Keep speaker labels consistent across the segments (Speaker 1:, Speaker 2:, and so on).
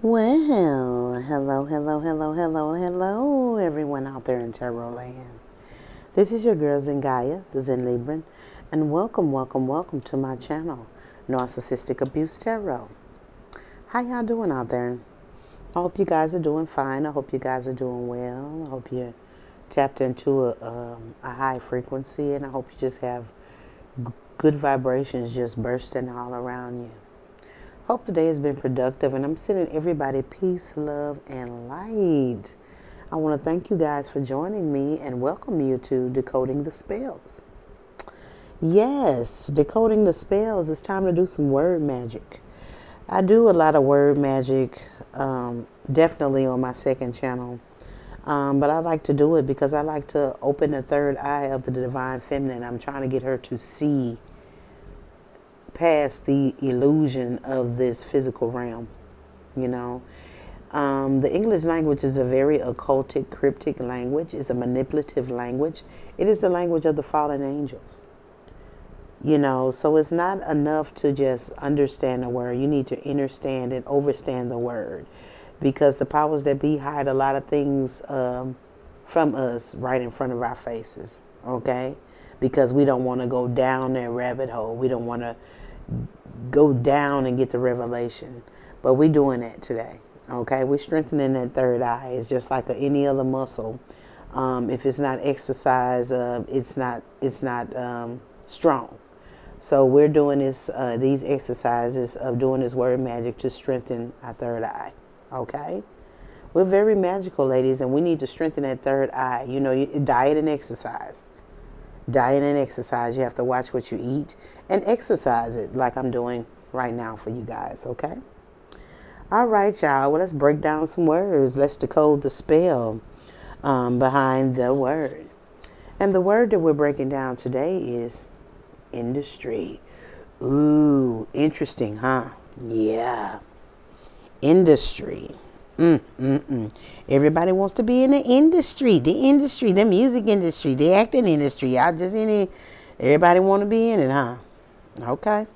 Speaker 1: Well, hello, everyone out there in Tarot Land. This is your girl Zengaya, the Zen Libran, and welcome to my channel, Narcissistic Abuse Tarot. How y'all doing out there? I hope you guys are doing fine. I hope you guys are doing well. I hope you're tapped into a high frequency, and I hope you just have good vibrations just bursting all around you. Hope the day has been productive, and I'm sending everybody peace, love, and light. I want to thank you guys for joining me and welcome you to Decoding the Spells. Yes, Decoding the Spells. It's time to do some word magic. I do a lot of word magic, definitely on my second channel. But I like to do it because I like to open the third eye of the Divine Feminine. I'm trying to get her to see past the illusion of this physical realm, you know. The English language is a very occultic, cryptic language. It's a manipulative language. It is the language of the fallen angels. You know, so it's not enough to just understand the word. You need to understand and overstand the word, because the powers that be hide a lot of things from us right in front of our faces, okay? Because we don't want to go down that rabbit hole. We don't want to go down and get the revelation, but we're doing that today, okay? We're strengthening that third eye. It's just like any other muscle. If it's not exercise, it's not strong. So we're doing these exercises of doing this word magic to strengthen our third eye, okay? We're very magical, ladies, and we need to strengthen that third eye. You know, diet and exercise. Diet and exercise. You have to watch what you eat and exercise it like I'm doing right now for you guys, okay? All right, y'all. Well, let's break down some words. Let's decode the spell behind the word. And the word that we're breaking down today is industry. Ooh, interesting, huh? Yeah. Industry. Everybody wants to be in the industry, the music industry, the acting industry. Y'all just in it. Everybody want to be in it, huh? Okay.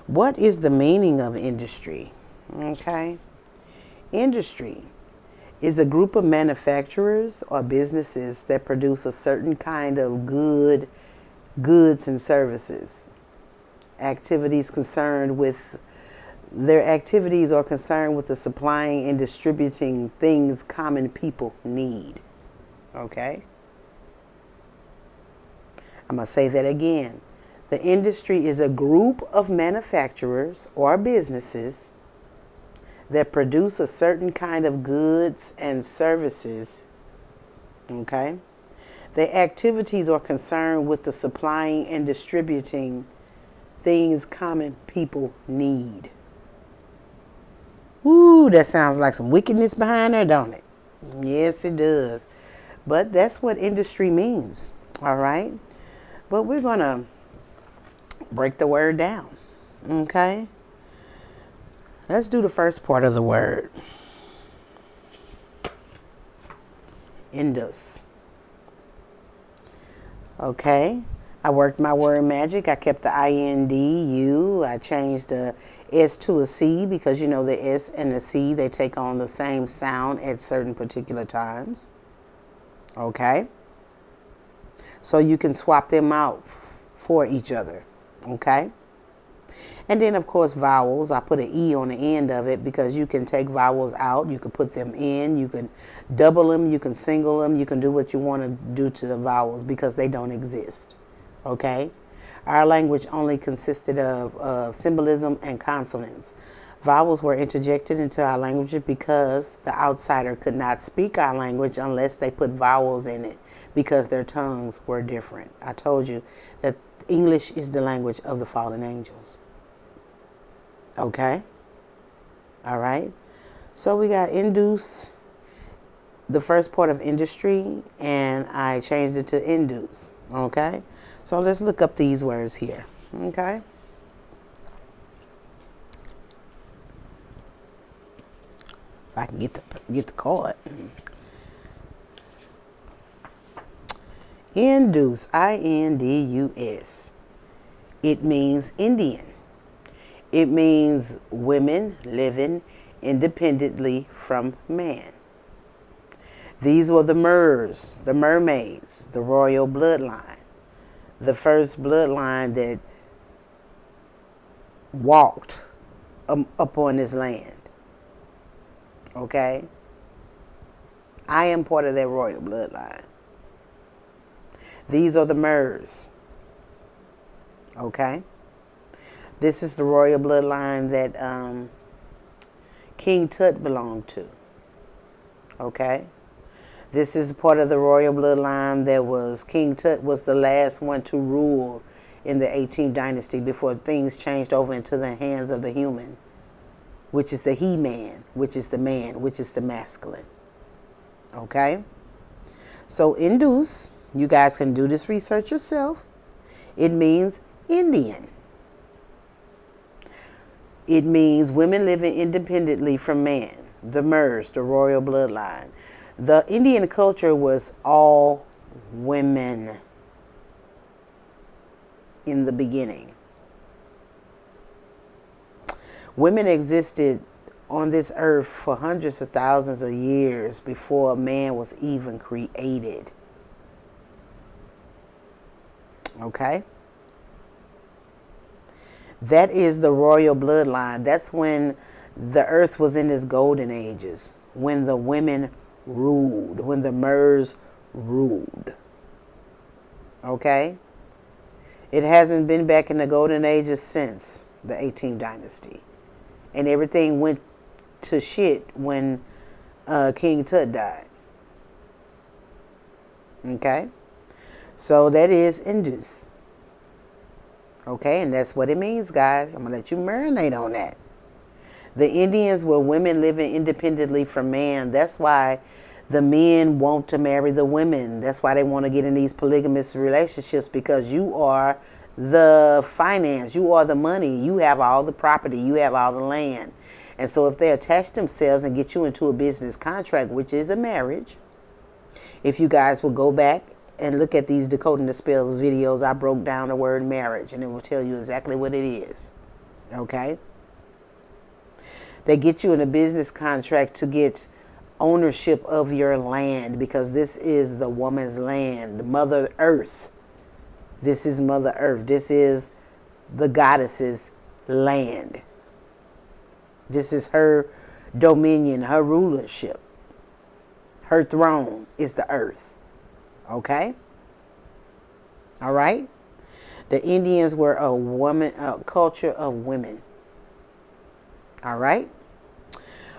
Speaker 1: What is the meaning of industry? Okay. Industry is a group of manufacturers or businesses that produce a certain kind of goods and services. Their activities are concerned with the supplying and distributing things common people need. Okay? I'm going to say that again. The industry is a group of manufacturers or businesses that produce a certain kind of goods and services. Okay? Their activities are concerned with the supplying and distributing things common people need. Ooh, that sounds like some wickedness behind there, don't it? Yes, it does. But that's what industry means, all right? But we're going to break the word down, okay? Let's do the first part of the word. Indus. Okay? I worked my word magic. I kept the INDU. I changed the S to a C because, you know, the S and the C, they take on the same sound at certain particular times. Okay? So you can swap them out for each other. Okay? And then, of course, vowels. I put an E on the end of it because you can take vowels out. You can put them in. You can double them. You can single them. You can do what you want to do to the vowels because they don't exist. Okay? Our language only consisted of symbolism and consonants. Vowels were interjected into our language because the outsider could not speak our language unless they put vowels in it because their tongues were different. I told you that English is the language of the fallen angels. Okay? All right? So we got induce, the first part of industry, and I changed it to induce. Okay? So let's look up these words here. Okay? If I can get the card. Indus, I-N-D-U-S. It means Indian. It means women living independently from man. These were the Mers, the mermaids, the royal bloodline, the first bloodline that walked upon this land. Okay? I am part of that royal bloodline. These are the Mers. Okay? This is the royal bloodline that King Tut belonged to. Okay? This is part of the royal bloodline that was King Tut was the last one to rule in the 18th dynasty before things changed over into the hands of the human, which is the he-man, which is the man, which is the masculine. Okay? So Indus, you guys can do this research yourself. It means Indian. It means women living independently from man. The Mers, the royal bloodline. The Indian culture was all women in the beginning. Women existed on this earth for hundreds of thousands of years before man was even created. Okay? That is the royal bloodline. That's when the earth was in its golden ages, when the women ruled, when the Mers ruled. Okay? It hasn't been back in the golden ages since the 18th dynasty. And everything went to shit when King Tut died. Okay? So that is Indus. Okay? And that's what it means, guys. I'm going to let you marinate on that. The Indians were women living independently from man. That's why the men want to marry the women. That's why they want to get in these polygamous relationships, because you are the finance, you are the money, you have all the property, you have all the land. And so if they attach themselves and get you into a business contract, which is a marriage, if you guys will go back and look at these Decoding the Spells videos, I broke down the word marriage and it will tell you exactly what it is. Okay? They get you in a business contract to get ownership of your land, because this is the woman's land, Mother Earth. This is Mother Earth. This is the goddess's land. This is her dominion, her rulership. Her throne is the earth. Okay? All right? The Indians were a culture of women. All right?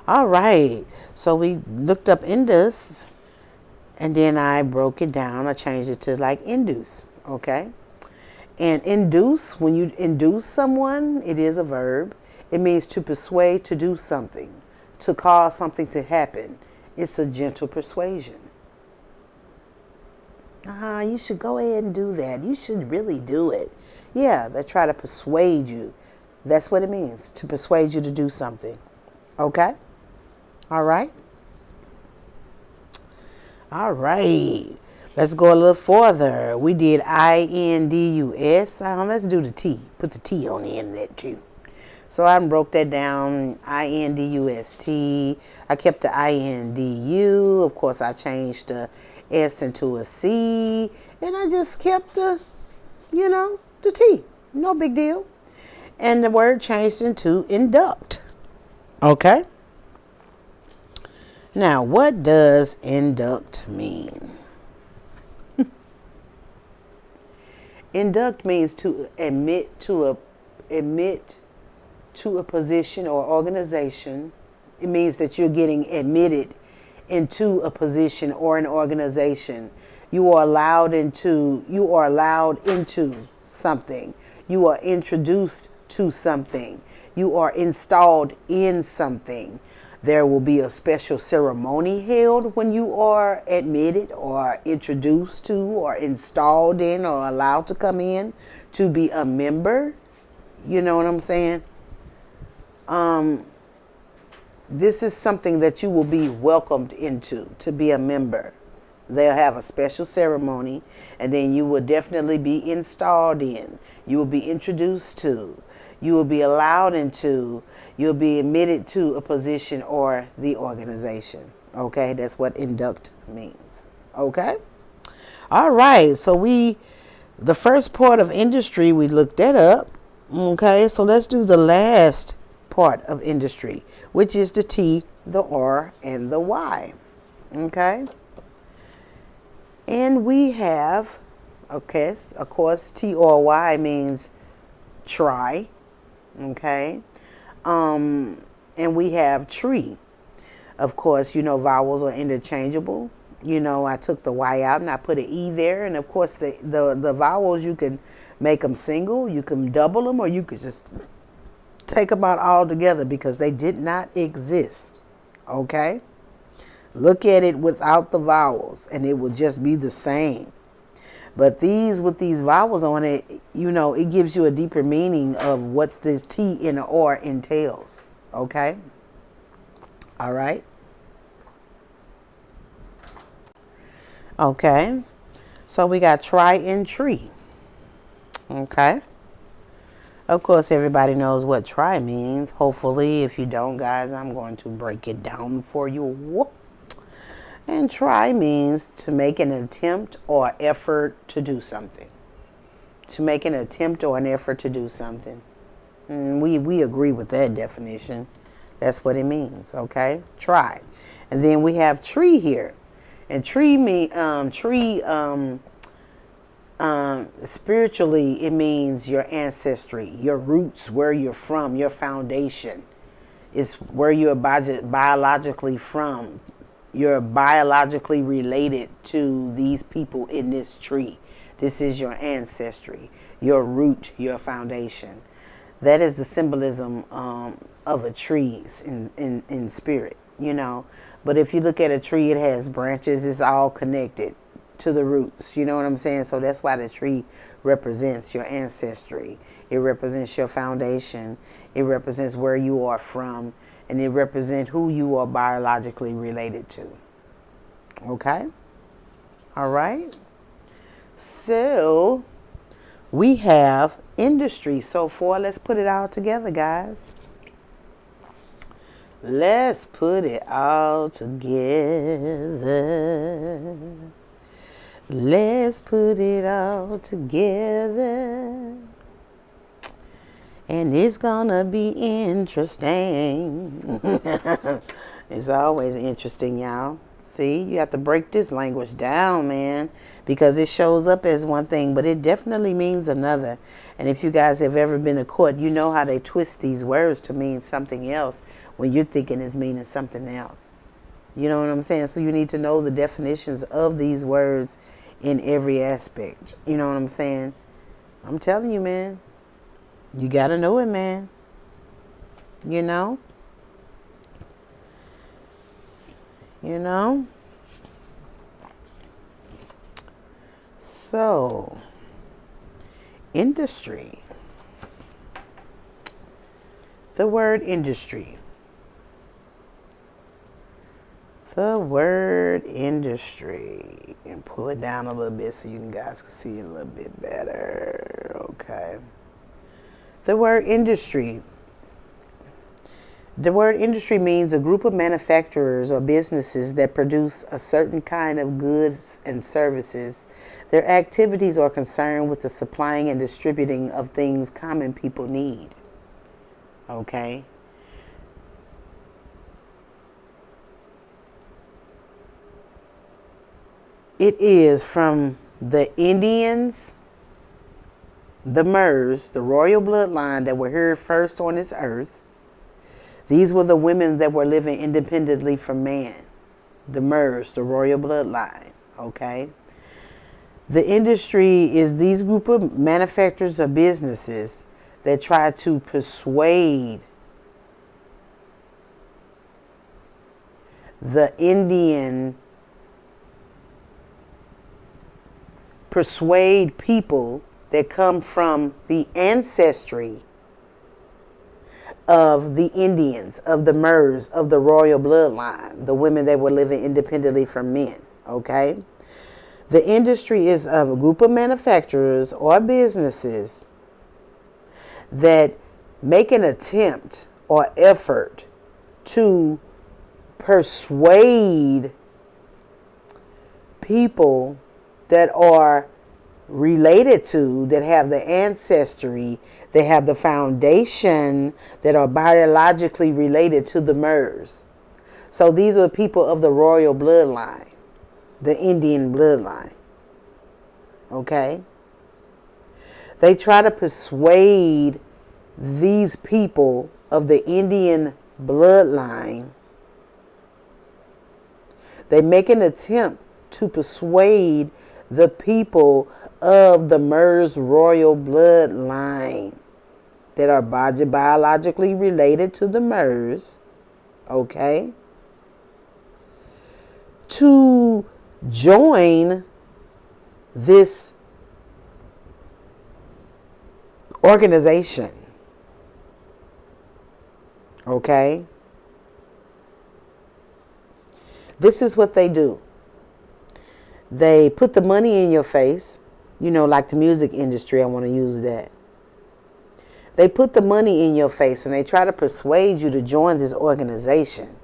Speaker 1: All right. So we looked up Indus, and then I broke it down. I changed it to like Indus. Okay? And induce, when you induce someone, it is a verb. It means to persuade to do something, to cause something to happen. It's a gentle persuasion. You should go ahead and do that. You should really do it. Yeah, they try to persuade you. That's what it means, to persuade you to do something. Okay? All right? All right. Let's go a little further. We did INDUS. Let's do the T. Put the T on the end of that too. So I broke that down. INDUST. I kept the INDU. Of course, I changed the S into a C. And I just kept the T. No big deal. And the word changed into induct. Okay? Now, what does induct mean? Induct means to admit to a position or organization. It means that you're getting admitted into a position or an organization. You are allowed into something. You are introduced to something. You are installed in something. There will be a special ceremony held when you are admitted or introduced to or installed in or allowed to come in to be a member. You know what I'm saying? This is something that you will be welcomed into, to be a member. They'll have a special ceremony, and then you will definitely be installed in. You will be introduced to. You will be allowed into, you'll be admitted to a position or the organization. Okay, that's what induct means. Okay, all right. So the first part of industry, we looked that up. Okay, so let's do the last part of industry, which is the T, the R, and the Y. Okay, and we have, okay, of course, TRY means try. Okay, and we have tree. Of course, vowels are interchangeable. I took the Y out and I put an E there. And of course, the vowels, you can make them single, you can double them, or you could just take them out all together because they did not exist. Okay? Look at it without the vowels and it will just be the same. But with these vowels on it, it gives you a deeper meaning of what this T and the R entails. Okay? All right? Okay. So we got try and tree. Okay. Of course, everybody knows what try means. Hopefully, if you don't, guys, I'm going to break it down for you. And try means to make an attempt or effort to do something. To make an attempt or an effort to do something. And we agree with that definition. That's what it means, okay? Try. And then we have tree here. And spiritually, it means your ancestry, your roots, where you're from, your foundation. It's where you're biologically from. You're biologically related to these people in this tree. This is your ancestry, your root, your foundation. That is the symbolism of a tree in spirit, But if you look at a tree, it has branches. It's all connected to the roots. You know what I'm saying? So that's why the tree represents your ancestry. It represents your foundation. It represents where you are from. And it represents who you are biologically related to. Okay? All right? So we have industry so far. Let's put it all together, guys. Let's put it all together. Let's put it all together. And it's gonna be interesting. It's always interesting, y'all. See, you have to break this language down, man, because it shows up as one thing, but it definitely means another. And if you guys have ever been to court, you know how they twist these words to mean something else when you're thinking it's meaning something else. You know what I'm saying? So you need to know the definitions of these words in every aspect. You know what I'm saying? I'm telling you, man. You got to know it, man. You know? So, industry. The word industry. The word industry. And pull it down a little bit so you guys can see it a little bit better. Okay. The word industry. The word industry means a group of manufacturers or businesses that produce a certain kind of goods and services. Their activities are concerned with the supplying and distributing of things common people need. Okay? It is from the Indians, the Mers, the royal bloodline that were here first on this earth. These were the women that were living independently from man. The Mers, the royal bloodline. Okay? The industry is these group of manufacturers or businesses that try to persuade the Indian, persuade people that come from the ancestry of the Indians, of the Mers, of the royal bloodline, the women that were living independently from men. Okay? The industry is a group of manufacturers or businesses that make an attempt or effort to persuade people that are related to, that have the ancestry, that have the foundation, that are biologically related to the Mers. So these are people of the royal bloodline, the Indian bloodline. Okay? They try to persuade these people of the Indian bloodline. They make an attempt to persuade the people of the Mers royal bloodline that are biologically related to the Mers, okay, to join this organization, okay? This is what they do. They put the money in your face, like the music industry, I want to use that. They put the money in your face and they try to persuade you to join this organization.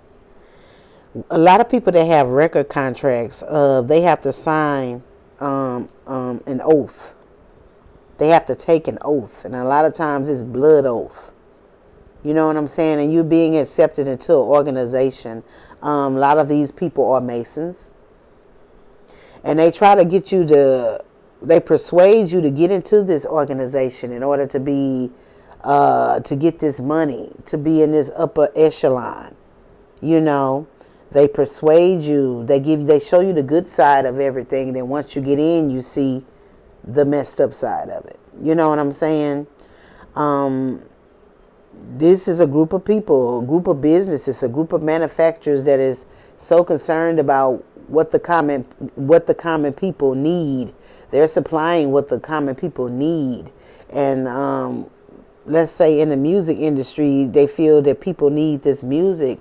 Speaker 1: A lot of people that have record contracts, they have to sign an oath. They have to take an oath, and a lot of times it's blood oath. You know what I'm saying? And you being accepted into an organization. A lot of these people are Masons. And they try to get you they persuade you to get into this organization in order to be, to get this money, to be in this upper echelon. They persuade you, they show you the good side of everything. And then once you get in, you see the messed up side of it. You know what I'm saying? This is a group of people, a group of businesses, a group of manufacturers that is so concerned about what the common people need. They're supplying what the common people need. And let's say in the music industry, they feel that people need this music.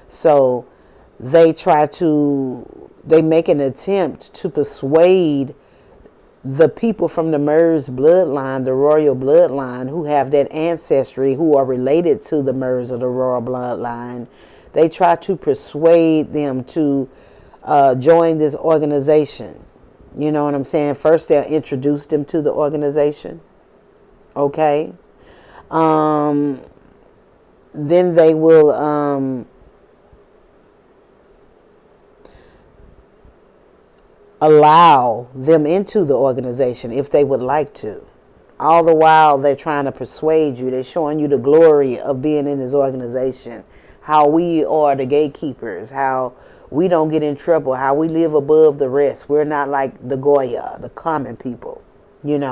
Speaker 1: So they make an attempt to persuade the people from the Mers bloodline, the royal bloodline, who have that ancestry, who are related to the Mers of the royal bloodline. They try to persuade them to join this organization. You know what I'm saying? First, they'll introduce them to the organization. Okay? Then they will allow them into the organization if they would like to. All the while, they're trying to persuade you. They're showing you the glory of being in this organization. How we are the gatekeepers. How we don't get in trouble. How we live above the rest. We're not like the Goya, the common people. And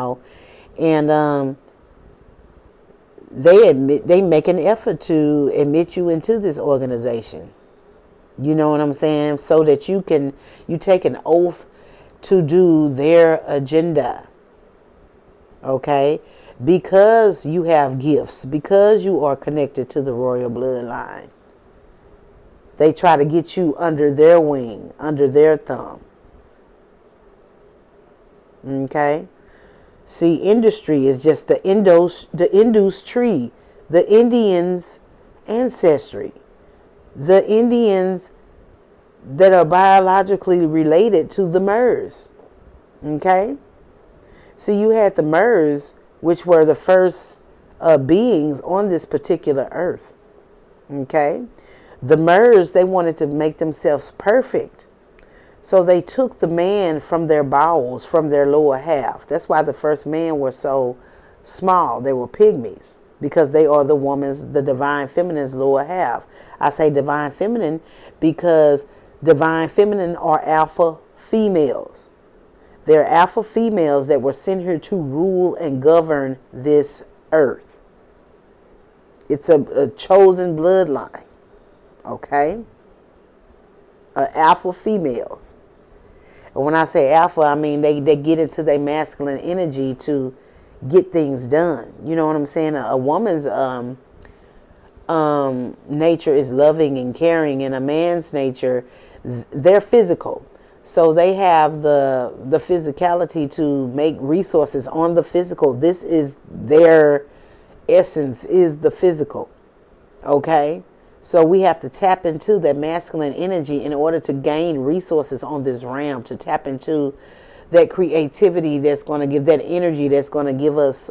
Speaker 1: they make an effort to admit you into this organization. You know what I'm saying? So that you take an oath to do their agenda. Okay? Because you have gifts, because you are connected to the royal bloodline. They try to get you under their wing, under their thumb. Okay? See, industry is just the Indus tree, the Indians' ancestry. The Indians that are biologically related to the Mers. Okay? See, you had the Mers, which were the first beings on this particular earth. Okay? The Mers, they wanted to make themselves perfect. So they took the man from their bowels, from their lower half. That's why the first men were so small. They were pygmies. Because they are the divine feminine's lower half. I say divine feminine because divine feminine are alpha females. They're alpha females that were sent here to rule and govern this earth. It's a chosen bloodline. Okay? Alpha females. And when I say alpha, I mean they get into their masculine energy to get things done. You know what I'm saying? A woman's nature is loving and caring, and a man's nature, they're physical. So they have the physicality to make resources on the physical. This is their essence is the physical. Okay? So we have to tap into that masculine energy in order to gain resources on this realm, to tap into that creativity that's going to give that energy, that's going to give us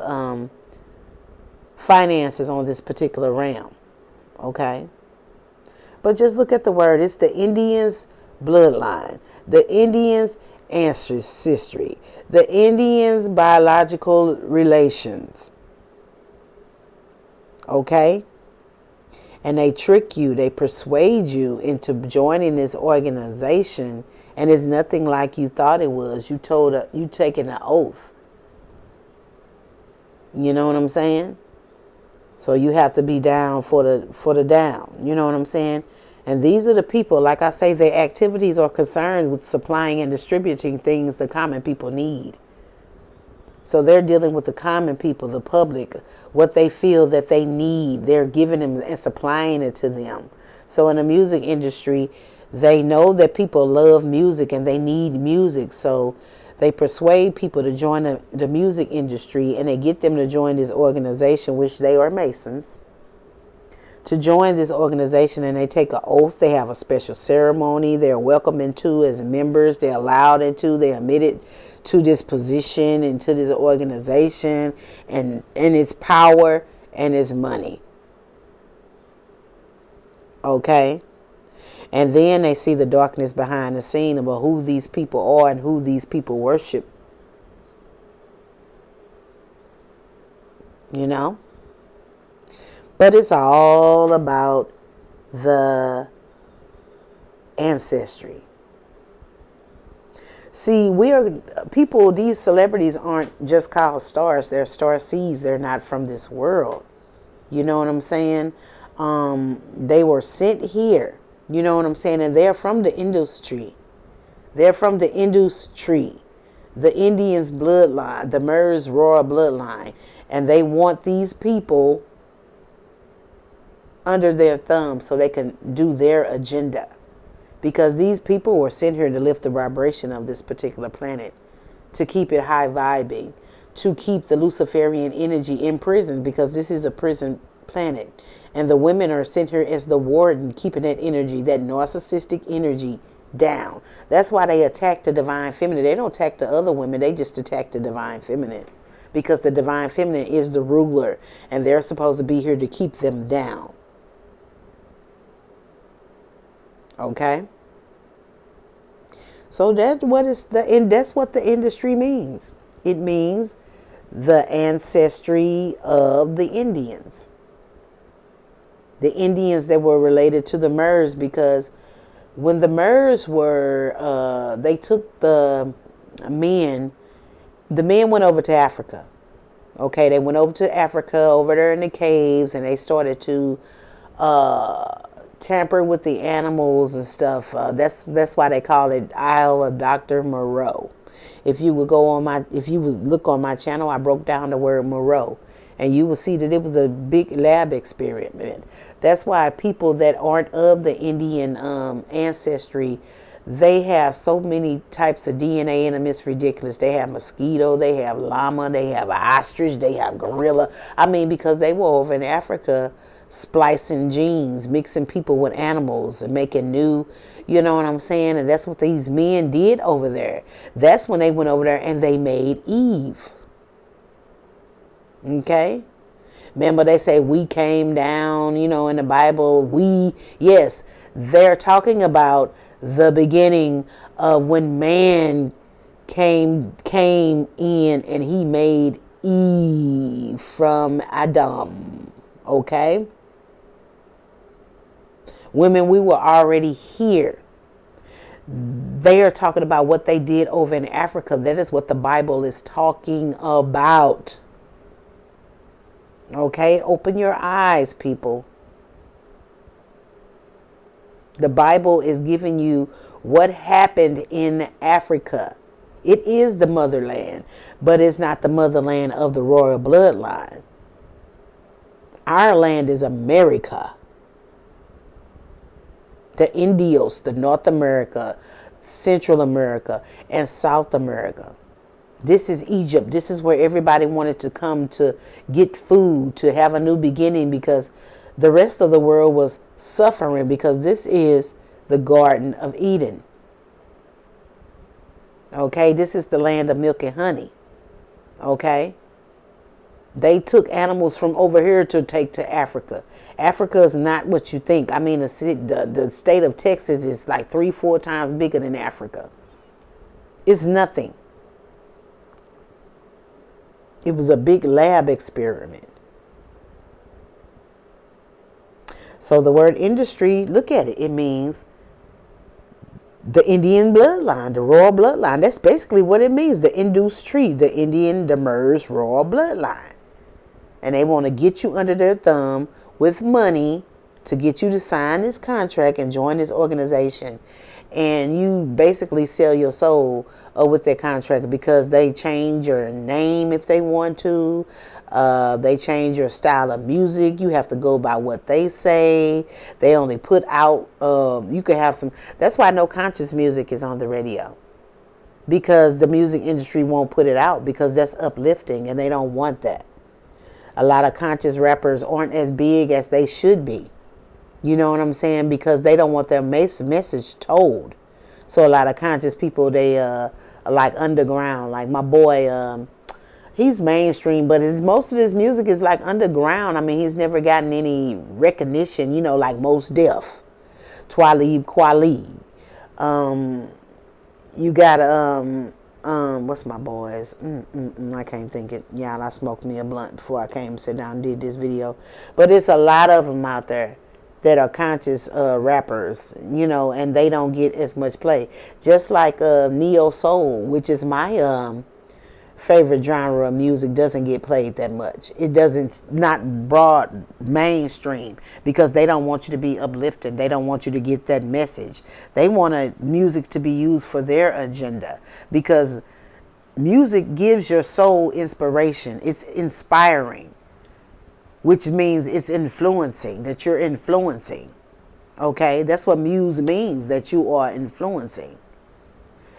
Speaker 1: finances on this particular realm. Okay? But just look at the word. It's the Indians' bloodline, the Indians' ancestry, the Indians' biological relations. Okay? And they trick you, they persuade you into joining this organization, and it's nothing like you thought it was. You taking an oath. You know what I'm saying? So you have to be down for the down. You know what I'm saying? And these are the people, like I say, their activities are concerned with supplying and distributing things the common people need. So they're dealing with the common people, the public, what they feel that they need. They're giving them and supplying it to them. So in the music industry, they know that people love music and they need music. So they persuade people to join the music industry, and they get them to join this organization, which they are Masons, to join this organization, and they take an oath. They have a special ceremony. They're welcomed into as members. They're allowed into. They're admitted to this position and to this organization and its power and its money. Okay? And then they see the darkness behind the scene about who these people are and who these people worship. You know? But it's all about the ancestry. See, these celebrities aren't just called stars. They're star seeds. They're not from this world. You know what I'm saying? They were sent here. You know what I'm saying? And they're from the industry. They're from the industry. The Indians' bloodline, the Mers royal bloodline. And they want these people under their thumb so they can do their agenda. Because these people were sent here to lift the vibration of this particular planet, to keep it high vibing, to keep the Luciferian energy in prison, because this is a prison planet. And the women are sent here as the warden, keeping that energy, that narcissistic energy down. That's why they attack the divine feminine. They don't attack the other women. They just attack the divine feminine, because the divine feminine is the ruler, and they're supposed to be here to keep them down. Okay? So that's what the industry means. It means the ancestry of the Indians. The Indians that were related to the Mers, because when the Mers were, they took the men went over to Africa. Okay, they went over to Africa, over there in the caves, and they started to tamper with the animals and stuff. That's why they call it Isle of Dr. Moreau. If you would look on my channel, I broke down the word Moreau, and you will see that it was a big lab experiment. That's why people that aren't of the Indian ancestry, they have so many types of DNA in them. It's ridiculous. They have mosquito, they have llama, they have ostrich, they have gorilla. I mean, because they were over in Africa splicing genes, mixing people with animals and making new, you know what I'm saying? And that's what these men did over there. That's when they went over there and they made Eve. Okay? Remember they say we came down, in the Bible, yes, they're talking about the beginning of when man came in and he made Eve from Adam. Okay? Women, we were already here. They are talking about what they did over in Africa. That is what the Bible is talking about. Okay? Open your eyes, people. The Bible is giving you what happened in Africa. It is the motherland, but it's not the motherland of the royal bloodline. Our land is America. The Indios, the North America, Central America, and South America. This is Egypt. This is where everybody wanted to come to get food, to have a new beginning, because the rest of the world was suffering, because this is the Garden of Eden. Okay, this is the land of milk and honey. Okay, they took animals from over here to take to Africa. Africa is not what you think. I mean, the state of Texas is like 3-4 times bigger than Africa. It's nothing. It was a big lab experiment. So the word industry, look at it. It means the Indian bloodline, the royal bloodline. That's basically what it means. The Indus tree, the Indian Demers royal bloodline. And they want to get you under their thumb with money to get you to sign this contract and join this organization. And you basically sell your soul with their contract, because they change your name if they want to. They change your style of music. You have to go by what they say. They only put out, you could have some, that's why no conscious music is on the radio. Because the music industry won't put it out, because that's uplifting and they don't want that. A lot of conscious rappers aren't as big as they should be. You know what I'm saying? Because they don't want their message told. So a lot of conscious people, they are like underground. Like my boy, he's mainstream, but most of his music is like underground. I mean, he's never gotten any recognition, you know, like Mos Def, Twalib Kweli. You got what's my boys? I can't think it. Yeah, I smoked me a blunt before I came and sit down and did this video. But it's a lot of them out there that are conscious rappers, you know, and they don't get as much play. Just like neo soul, which is my favorite genre of music, doesn't get played that much. It doesn't, not broad mainstream, because they don't want you to be uplifted. They don't want you to get that message. They want music to be used for their agenda, because music gives your soul inspiration. It's inspiring, which means it's influencing, that you're influencing. Okay, that's what muse means, that you are influencing.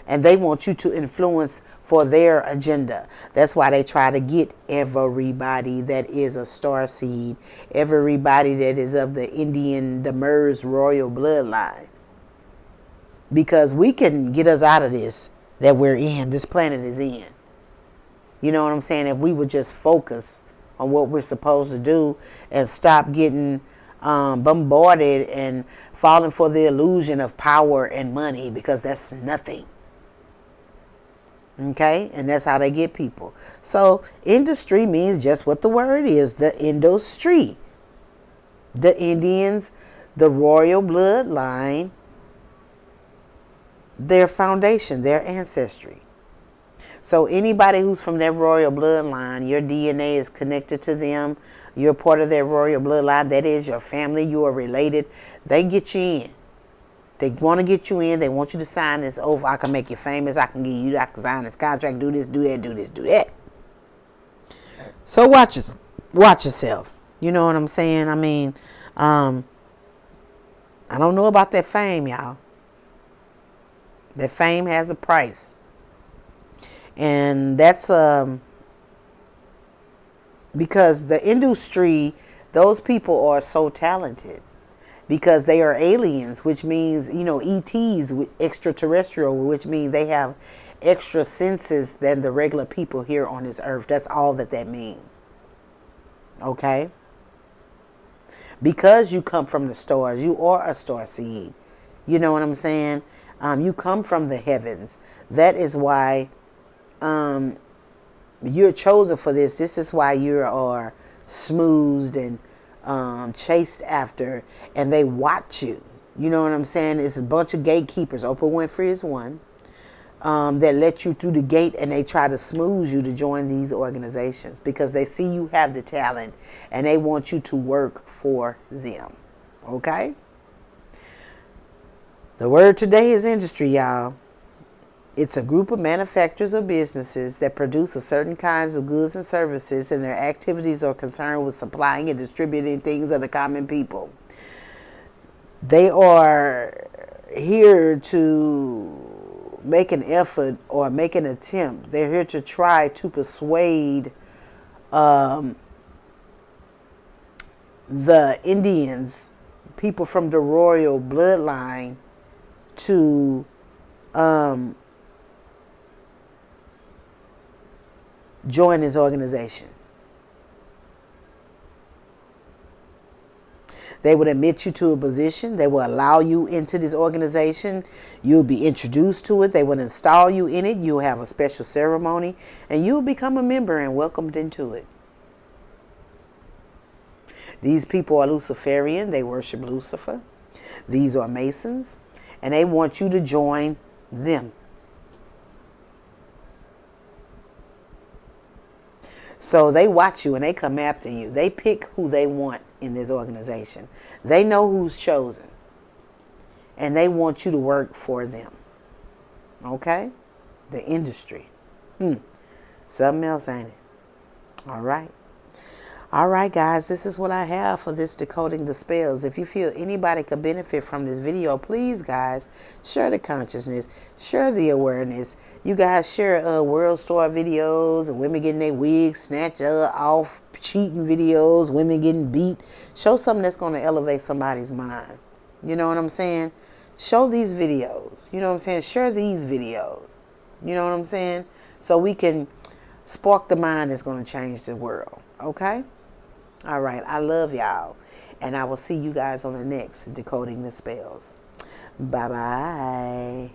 Speaker 1: And they want you to influence for their agenda. That's why they try to get everybody that is a star seed, everybody that is of the Indian Demers royal bloodline. Because we can get us out of this that we're in, this planet is in. You know what I'm saying? If we would just focus on what we're supposed to do and stop getting bombarded and falling for the illusion of power and money, because that's nothing. Okay, and that's how they get people. So industry means just what the word is, the industry. The Indians, the royal bloodline, their foundation, their ancestry. So anybody who's from their royal bloodline, your DNA is connected to them. You're part of their royal bloodline. That is your family. You are related. They get you in. They want to get you in. They want you to sign this oath. I can make you famous. I can give you, I can sign this contract, do this, do that, do this, do that. So watch yourself. You know what I'm saying? I mean, I don't know about that fame, y'all. That fame has a price. And that's because the industry, those people are so talented. Because they are aliens, which means, you know, ETs, extraterrestrial, which means they have extra senses than the regular people here on this earth. That's all that means. Okay? Because you come from the stars, you are a star seed. You know what I'm saying? You come from the heavens. That is why you're chosen for this. This is why you are smoothed and chased after, and they watch you. You know what I'm saying? It's a bunch of gatekeepers. Oprah Winfrey is one that let you through the gate, and they try to smooth you to join these organizations because they see you have the talent and they want you to work for them. Okay? The word today is industry, y'all. It's a group of manufacturers or businesses that produce a certain kinds of goods and services, and their activities are concerned with supplying and distributing things of the common people. They are here to make an effort or make an attempt. They're here to try to persuade the Indians, people from the royal bloodline, to join his organization. They would admit you to a position. They will allow you into this organization. You'll be introduced to it. They will install you in it. You'll have a special ceremony, and you'll become a member and welcomed into it. These people are Luciferian. They worship Lucifer. These are Masons, and they want you to join them. So they watch you and they come after you. They pick who they want in this organization. They know who's chosen. And they want you to work for them. Okay? The industry. Something else, ain't it? All right. All right, guys, this is what I have for this Decoding the Spells. If you feel anybody could benefit from this video, please, guys, share the consciousness, share the awareness. You guys share World Star videos of women getting their wigs snatched off, cheating videos, women getting beat. Show something that's going to elevate somebody's mind. You know what I'm saying? Show these videos. You know what I'm saying? Share these videos. You know what I'm saying? So we can spark the mind that's going to change the world. Okay? All right. I love y'all. And I will see you guys on the next Decoding the Spells. Bye-bye.